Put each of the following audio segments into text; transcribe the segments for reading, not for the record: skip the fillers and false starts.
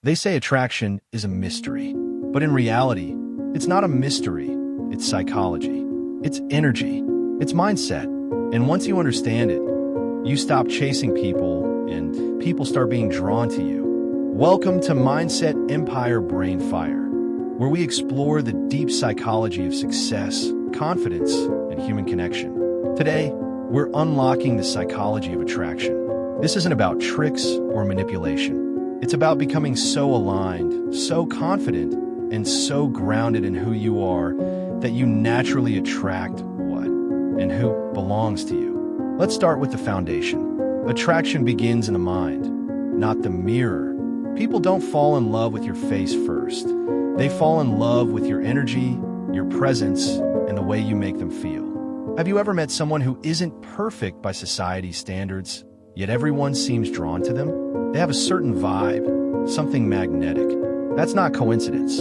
They say attraction is a mystery, but in reality, it's not a mystery. It's psychology. It's energy. It's mindset. And once you understand it, you stop chasing people and people start being drawn to you. Welcome to Mindset Empire Brain Fire, where we explore the deep psychology of success, confidence, and human connection. Today, we're unlocking the psychology of attraction. This isn't about tricks or manipulation. It's about becoming so aligned, so confident, and so grounded in who you are that you naturally attract what and who belongs to you. Let's start with the foundation. Attraction begins in the mind, not the mirror. People don't fall in love with your face first. They fall in love with your energy, your presence, and the way you make them feel. Have you ever met someone who isn't perfect by society's standards, yet everyone seems drawn to them? They have a certain vibe, something magnetic. That's not coincidence.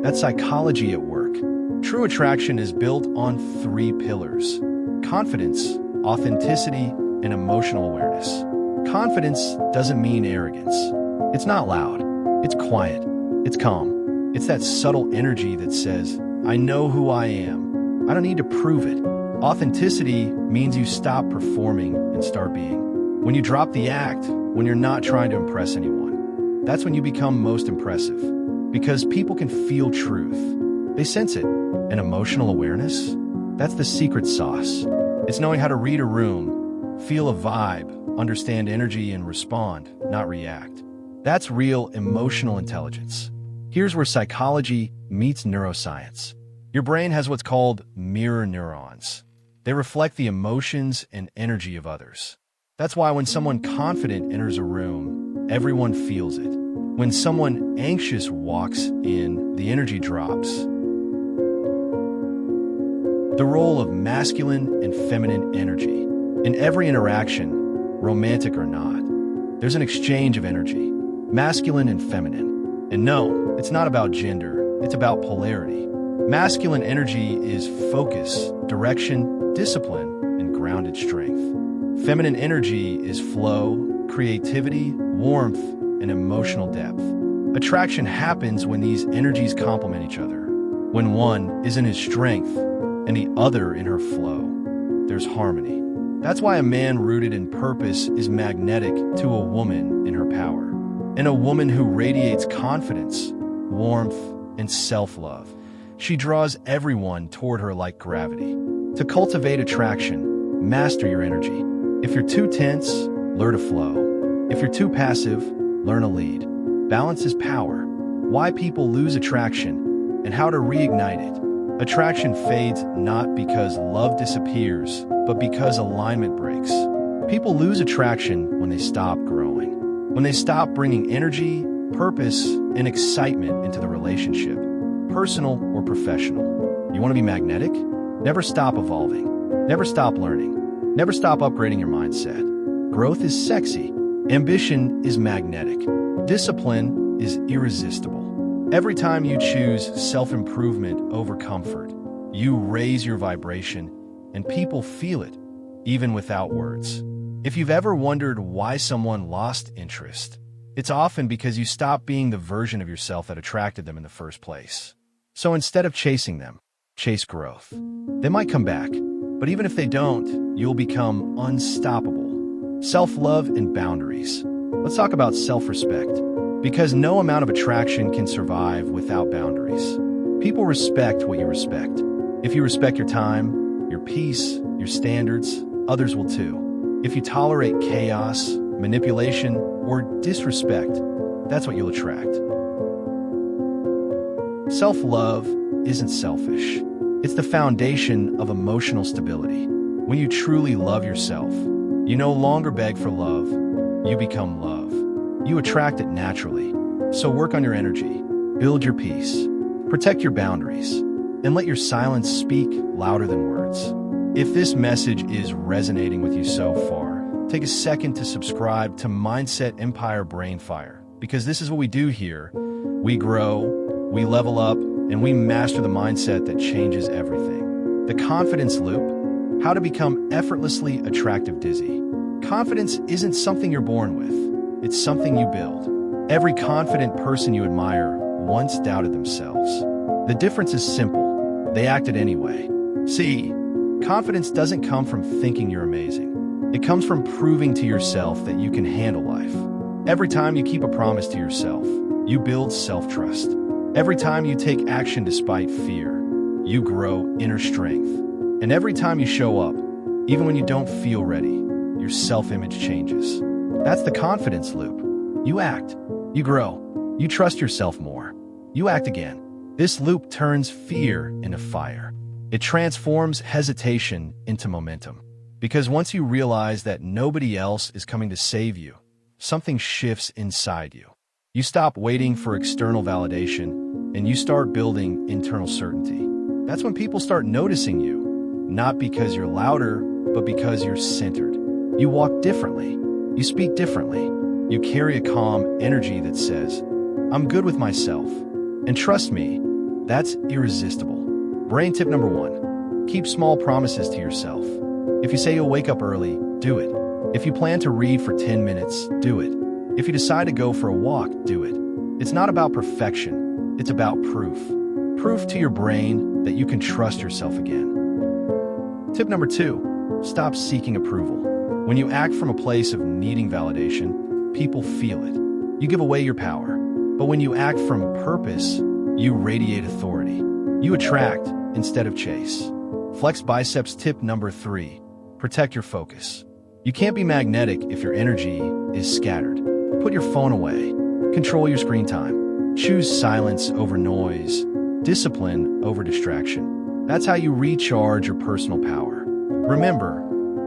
That's psychology at work. True attraction is built on three pillars: confidence, authenticity, and emotional awareness. Confidence doesn't mean arrogance. It's not loud. It's quiet. It's calm. It's that subtle energy that says, I know who I am. I don't need to prove it. Authenticity means you stop performing and start being. When you drop the act, when you're not trying to impress anyone, that's when you become most impressive. Because people can feel truth. They sense it. And emotional awareness? That's the secret sauce. It's knowing how to read a room, feel a vibe, understand energy, and respond, not react. That's real emotional intelligence. Here's where psychology meets neuroscience. Your brain has what's called mirror neurons. They reflect the emotions and energy of others. That's why when someone confident enters a room, everyone feels it. When someone anxious walks in, the energy drops. The role of masculine and feminine energy. In every interaction, romantic or not, there's an exchange of energy, masculine and feminine. And no, it's not about gender, it's about polarity. Masculine energy is focus, direction, discipline, and grounded strength. Feminine energy is flow, creativity, warmth, and emotional depth. Attraction happens when these energies complement each other. When one is in his strength and the other in her flow, there's harmony. That's why a man rooted in purpose is magnetic to a woman in her power. And a woman who radiates confidence, warmth, and self-love. She draws everyone toward her like gravity. To cultivate attraction, master your energy. If you're too tense, learn to flow. If you're too passive, learn to lead. Balance is power. Why people lose attraction and how to reignite it. Attraction fades not because love disappears, but because alignment breaks. People lose attraction when they stop growing. When they stop bringing energy, purpose, and excitement into the relationship, personal or professional. You want to be magnetic? Never stop evolving. Never stop learning. Never stop upgrading your mindset. Growth is sexy. Ambition is magnetic. Discipline is irresistible. Every time you choose self-improvement over comfort, you raise your vibration, and people feel it, even without words. If you've ever wondered why someone lost interest, it's often because you stopped being the version of yourself that attracted them in the first place. So instead of chasing them, chase growth. They might come back, but even if they don't, you'll become unstoppable. Self-love and boundaries. Let's talk about self-respect, because no amount of attraction can survive without boundaries. People respect what you respect. If you respect your time, your peace, your standards, others will too. If you tolerate chaos, manipulation, or disrespect, that's what you'll attract. Self-love isn't selfish. It's the foundation of emotional stability. When you truly love yourself, you no longer beg for love, you become love. You attract it naturally. So work on your energy, build your peace, protect your boundaries, and let your silence speak louder than words. If this message is resonating with you so far, take a second to subscribe to Mindset Empire Brain Fire, because this is what we do here. We grow, we level up, and we master the mindset that changes everything. The confidence loop, how to become effortlessly attractive dizzy. Confidence isn't something you're born with. It's something you build. Every confident person you admire once doubted themselves. The difference is simple. They acted anyway. See, confidence doesn't come from thinking you're amazing. It comes from proving to yourself that you can handle life. Every time you keep a promise to yourself, you build self-trust. Every time you take action despite fear, you grow inner strength. And every time you show up, even when you don't feel ready, your self-image changes. That's the confidence loop. You act, you grow, you trust yourself more. You act again. This loop turns fear into fire. It transforms hesitation into momentum. Because once you realize that nobody else is coming to save you, something shifts inside you. You stop waiting for external validation and you start building internal certainty. That's when people start noticing you, not because you're louder, but because you're centered. You walk differently. You speak differently. You carry a calm energy that says, I'm good with myself. And trust me, that's irresistible. Brain tip number 1, keep small promises to yourself. If you say you'll wake up early, do it. If you plan to read for 10 minutes, do it. If you decide to go for a walk, do it. It's not about perfection, it's about proof. Proof to your brain that you can trust yourself again. Tip number 2, stop seeking approval. When you act from a place of needing validation, people feel it. You give away your power. But when you act from purpose, you radiate authority. You attract instead of chase. Flex biceps tip number 3, protect your focus. You can't be magnetic if your energy is scattered. Put your phone away. Control your screen time. Choose silence over noise. Discipline over distraction. That's how you recharge your personal power. Remember,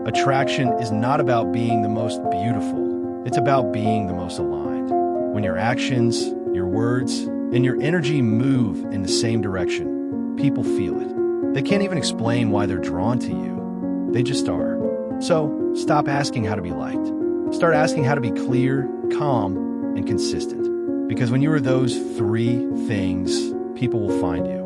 attraction is not about being the most beautiful. It's about being the most aligned. When your actions, your words, and your energy move in the same direction, people feel it. They can't even explain why they're drawn to you. They just are. So, stop asking how to be liked. Start asking how to be clear, calm, and consistent. Because when you are those 3 things, people will find you.